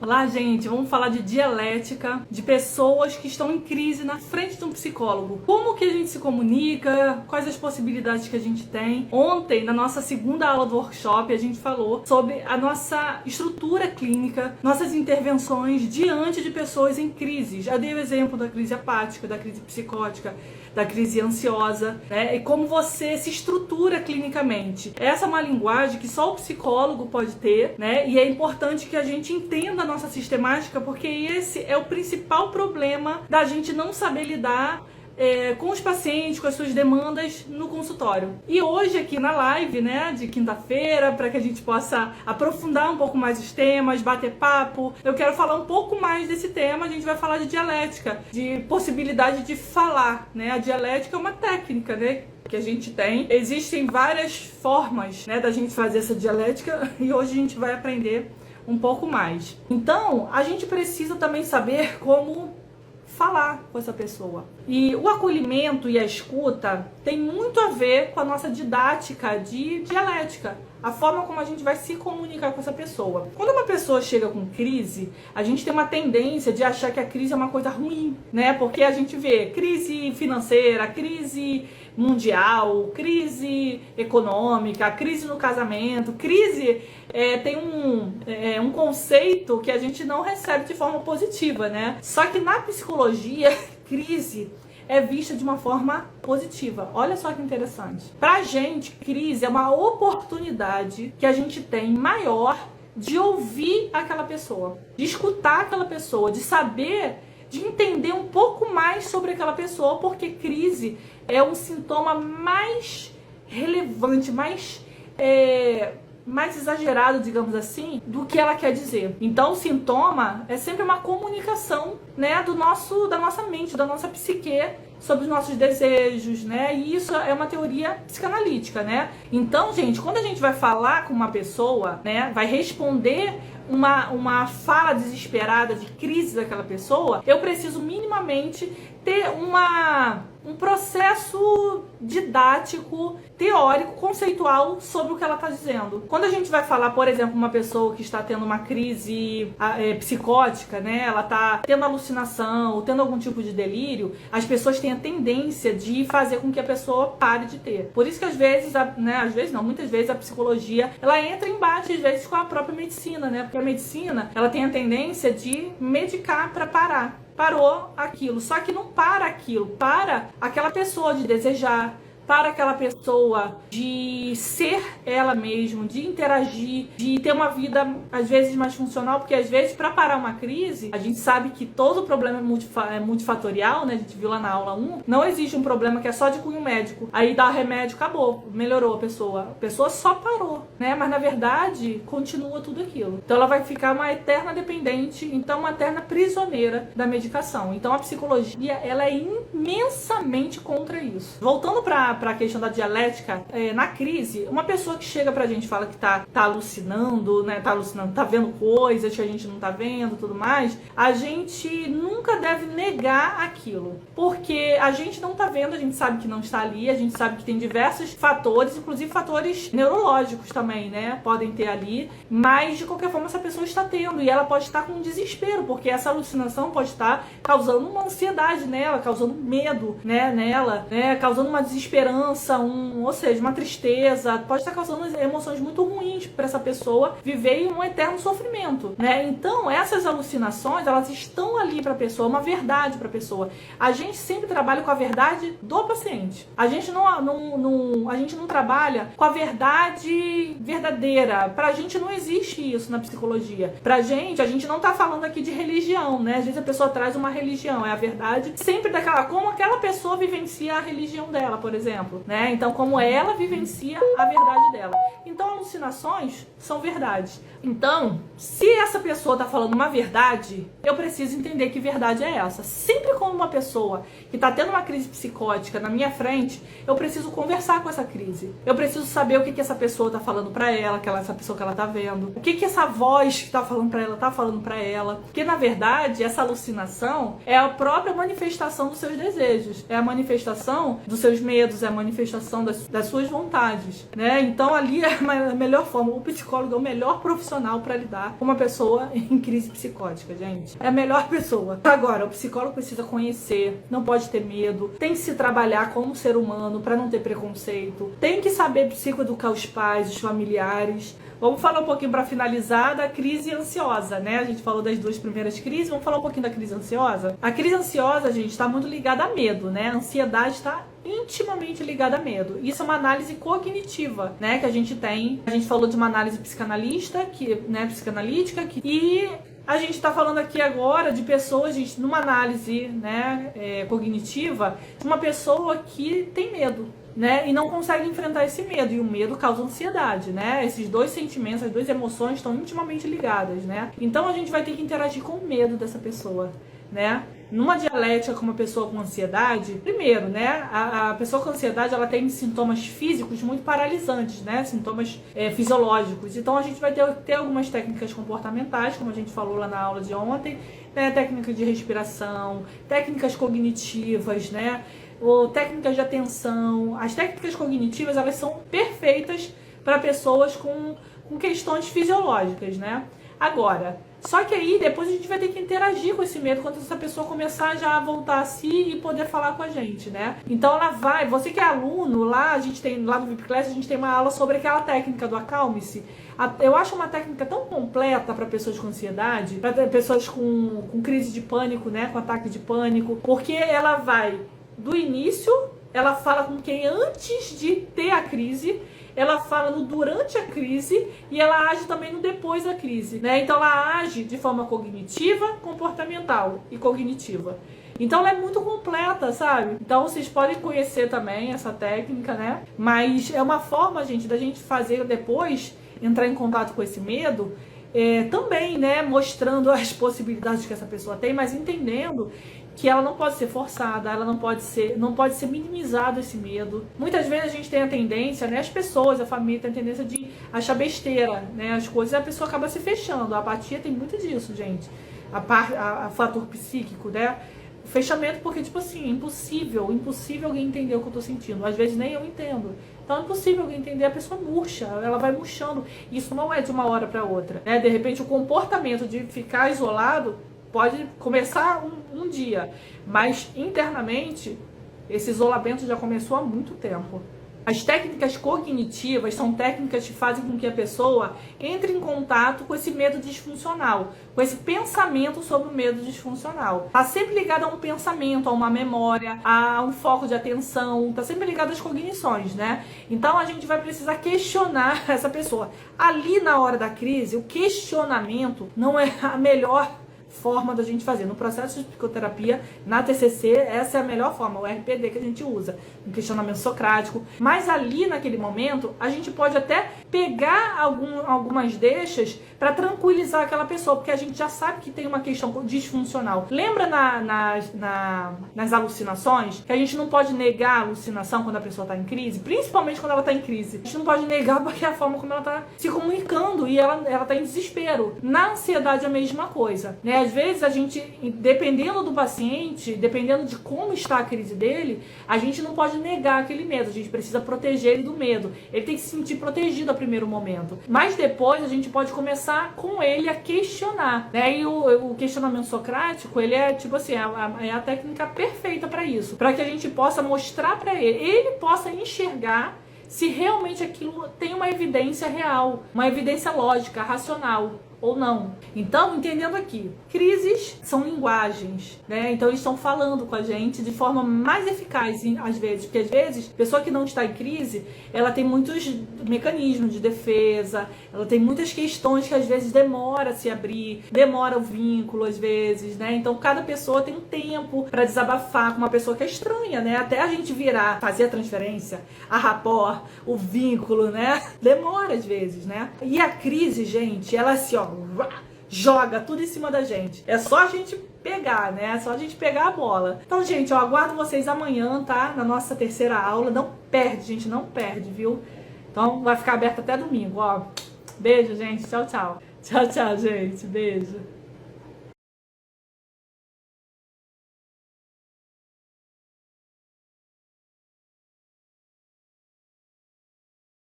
Olá, gente, vamos falar de dialética, de pessoas que estão em crise na frente de um psicólogo. Como que a gente se comunica, quais as possibilidades que a gente tem. Ontem, na nossa segunda aula do workshop, a gente falou sobre a nossa estrutura clínica, nossas intervenções diante de pessoas em crise. Já dei o exemplo da crise apática, da crise psicótica, da crise ansiosa, né? E como você se estrutura clinicamente. Essa é uma linguagem que só o psicólogo pode ter, né? E é importante que a gente entenda a nossa sistemática, porque esse é o principal problema da gente não saber lidar com os pacientes, com as suas demandas no consultório. E hoje aqui na live, né, de quinta-feira, para que a gente possa aprofundar um pouco mais os temas, bater papo, eu quero falar um pouco mais desse tema. A gente vai falar de dialética, de possibilidade de falar, né? A dialética é uma técnica, né, que a gente tem. Existem várias formas, né, da gente fazer essa dialética e hoje a gente vai aprender um pouco mais. Então, a gente precisa também saber como falar com essa pessoa. E o acolhimento e a escuta tem muito a ver com a nossa didática de dialética, a forma como a gente vai se comunicar com essa pessoa. Quando uma pessoa chega com crise, a gente tem uma tendência de achar que a crise é uma coisa ruim, né? Porque a gente vê crise financeira, crise mundial, crise econômica, crise no casamento, crise tem um conceito que a gente não recebe de forma positiva, né? Só que na psicologia, crise é vista de uma forma positiva. Olha só que interessante. Pra gente, crise é uma oportunidade que a gente tem maior de ouvir aquela pessoa, de escutar aquela pessoa, de saber, de entender um pouco mais sobre aquela pessoa, porque crise é um sintoma mais relevante, mais exagerado, digamos assim, do que ela quer dizer. Então o sintoma é sempre uma comunicação, né, da nossa mente, da nossa psique sobre os nossos desejos, né? E isso é uma teoria psicanalítica, né? Então, gente, quando a gente vai falar com uma pessoa, né, vai responder uma fala desesperada de crise daquela pessoa, eu preciso minimamente ter um processo didático, teórico, conceitual sobre o que ela está dizendo. Quando a gente vai falar, por exemplo, uma pessoa que está tendo uma crise psicótica, né, ela está tendo alucinação ou tendo algum tipo de delírio, as pessoas têm a tendência de fazer com que a pessoa pare de ter. Por isso que às vezes, muitas vezes a psicologia, ela entra em embate às vezes com a própria medicina, né? Porque a medicina, ela tem a tendência de medicar para parar. Parou aquilo, só que não para aquilo, para aquela pessoa de desejar, para aquela pessoa de ser ela mesma, de interagir, de ter uma vida às vezes mais funcional, porque às vezes para parar uma crise, a gente sabe que todo o problema é multifatorial, né? A gente viu lá na aula 1, não existe um problema que é só de cunho médico, aí dá remédio, acabou, melhorou a pessoa só parou, né? Mas na verdade continua tudo aquilo. Então ela vai ficar uma eterna dependente, então uma eterna prisioneira da medicação. Então a psicologia, ela é imensamente contra isso. Voltando para a questão da dialética, na crise, uma pessoa que chega pra gente e fala que tá alucinando, né? Tá vendo coisas que a gente não tá vendo, tudo mais, a gente nunca deve negar aquilo, porque a gente não tá vendo, a gente sabe que não está ali, a gente sabe que tem diversos fatores, inclusive fatores neurológicos também, né? Podem ter ali, mas de qualquer forma essa pessoa está tendo, e ela pode estar com desespero, porque essa alucinação pode estar causando uma ansiedade nela, causando medo, né, nela, né? Causando uma desesperança, ou seja, uma tristeza, pode estar causando emoções muito ruins para essa pessoa viver em um eterno sofrimento, né? Então, essas alucinações, elas estão ali para a pessoa, uma verdade para a pessoa. A gente sempre trabalha com a verdade do paciente. A gente não trabalha com a verdade verdadeira. Pra gente não existe isso na psicologia. Pra gente, a gente não tá falando aqui de religião, né? Às vezes a pessoa traz uma religião, é a verdade sempre como aquela pessoa vivencia a religião dela, por exemplo, né? Então, como ela vivencia a verdade dela. Então, alucinações são verdades. Então, se essa pessoa tá falando uma verdade, eu preciso entender que verdade é essa. Sempre quando uma pessoa que tá tendo uma crise psicótica na minha frente, eu preciso conversar com essa crise. Eu preciso saber o que essa pessoa tá falando pra ela, essa pessoa que ela tá vendo. O que essa voz que tá falando pra ela tá falando pra ela. Porque, na verdade, essa alucinação é a própria manifestação dos seus desejos. É a manifestação dos seus medos, vontades, é a manifestação das suas vontades, né? Então ali é a melhor forma, o psicólogo é o melhor profissional para lidar com uma pessoa em crise psicótica, gente. É a melhor pessoa. Agora, o psicólogo precisa conhecer, não pode ter medo, tem que se trabalhar como ser humano para não ter preconceito, tem que saber psicoeducar os pais, os familiares. Vamos falar um pouquinho para finalizar da crise ansiosa, né? A gente falou das duas primeiras crises, vamos falar um pouquinho da crise ansiosa. A crise ansiosa, gente, está muito ligada a medo, né? A ansiedade está intimamente ligada a medo. Isso é uma análise cognitiva, né, que a gente tem. A gente falou de uma análise psicanalítica, e a gente está falando aqui agora de pessoas, gente, numa análise, né, cognitiva, de uma pessoa que tem medo, né, e não consegue enfrentar esse medo, e o medo causa ansiedade, né, esses dois sentimentos, as duas emoções estão intimamente ligadas, né, então a gente vai ter que interagir com o medo dessa pessoa, né. Numa dialética com uma pessoa com ansiedade, primeiro, né, a pessoa com ansiedade, ela tem sintomas físicos muito paralisantes, né, sintomas fisiológicos. Então a gente vai ter algumas técnicas comportamentais, como a gente falou lá na aula de ontem, né, técnicas de respiração, técnicas cognitivas, né, ou técnicas de atenção. As técnicas cognitivas, elas são perfeitas para pessoas com questões fisiológicas, né. Agora, só que aí depois a gente vai ter que interagir com esse medo quando essa pessoa começar já a voltar a si e poder falar com a gente, né? Então ela vai, você que é aluno, lá a gente tem, lá no VIP Class, a gente tem uma aula sobre aquela técnica do acalme-se. Eu acho uma técnica tão completa para pessoas com ansiedade, para pessoas com crise de pânico, né? Com ataque de pânico, porque ela vai do início, ela fala com quem antes de ter a crise, ela fala no durante a crise e ela age também no depois da crise, né? Então ela age de forma cognitiva, comportamental e cognitiva. Então ela é muito completa, sabe? Então vocês podem conhecer também essa técnica, né? Mas é uma forma, gente, da gente fazer depois, entrar em contato com esse medo, também, né? Mostrando as possibilidades que essa pessoa tem, mas entendendo que ela não pode ser forçada, ela não pode ser minimizado esse medo. Muitas vezes a gente tem a tendência, né, as pessoas, a família tem a tendência de achar besteira, né, as coisas, e a pessoa acaba se fechando. A apatia tem muito disso, gente. A fator psíquico, né? O fechamento, porque, tipo assim, impossível alguém entender o que eu tô sentindo. Às vezes nem eu entendo. Então é impossível alguém entender, a pessoa murcha, ela vai murchando. Isso não é de uma hora para outra, né? De repente o comportamento de ficar isolado pode começar um dia, mas internamente esse isolamento já começou há muito tempo. As técnicas cognitivas são técnicas que fazem com que a pessoa entre em contato com esse medo disfuncional, com esse pensamento sobre o medo disfuncional. Está sempre ligado a um pensamento, a uma memória, a um foco de atenção, está sempre ligado às cognições, né? Então a gente vai precisar questionar essa pessoa. Ali na hora da crise, o questionamento não é a melhor forma da gente fazer. No processo de psicoterapia, na TCC, essa é a melhor forma, o RPD que a gente usa, um questionamento socrático. Mas ali, naquele momento, a gente pode até pegar algumas deixas para tranquilizar aquela pessoa, porque a gente já sabe que tem uma questão disfuncional. Lembra nas alucinações, que a gente não pode negar a alucinação quando a pessoa está em crise, principalmente quando ela está em crise. A gente não pode negar porque é a forma como ela está se comunicando e ela está em desespero. Na ansiedade é a mesma coisa, né? Às vezes a gente, dependendo do paciente, dependendo de como está a crise dele, a gente não pode negar aquele medo, a gente precisa proteger ele do medo. Ele tem que se sentir protegido a primeiro momento. Mas depois a gente pode começar com ele a questionar, né? E o questionamento socrático, ele é tipo assim, é a técnica perfeita para isso, para que a gente possa mostrar para ele possa enxergar se realmente aquilo tem uma evidência real, uma evidência lógica, racional ou não. Então, entendendo aqui, crises são linguagens, né? Então eles estão falando com a gente de forma mais eficaz, às vezes, porque às vezes, a pessoa que não está em crise, ela tem muitos mecanismos de defesa, ela tem muitas questões que às vezes demora a se abrir, demora o vínculo às vezes, né? Então cada pessoa tem um tempo para desabafar com uma pessoa que é estranha, né? Até a gente virar, fazer a transferência, a rapport, o vínculo, né? Demora às vezes, né? E a crise, gente, ela assim, ó, joga tudo em cima da gente. É só a gente pegar, né? É só a gente pegar a bola. Então, gente, eu aguardo vocês amanhã, tá? Na nossa terceira aula. Não perde, gente, não perde, viu? Então, vai ficar aberto até domingo, ó. Beijo, gente. Tchau, tchau. Tchau, tchau, gente. Beijo.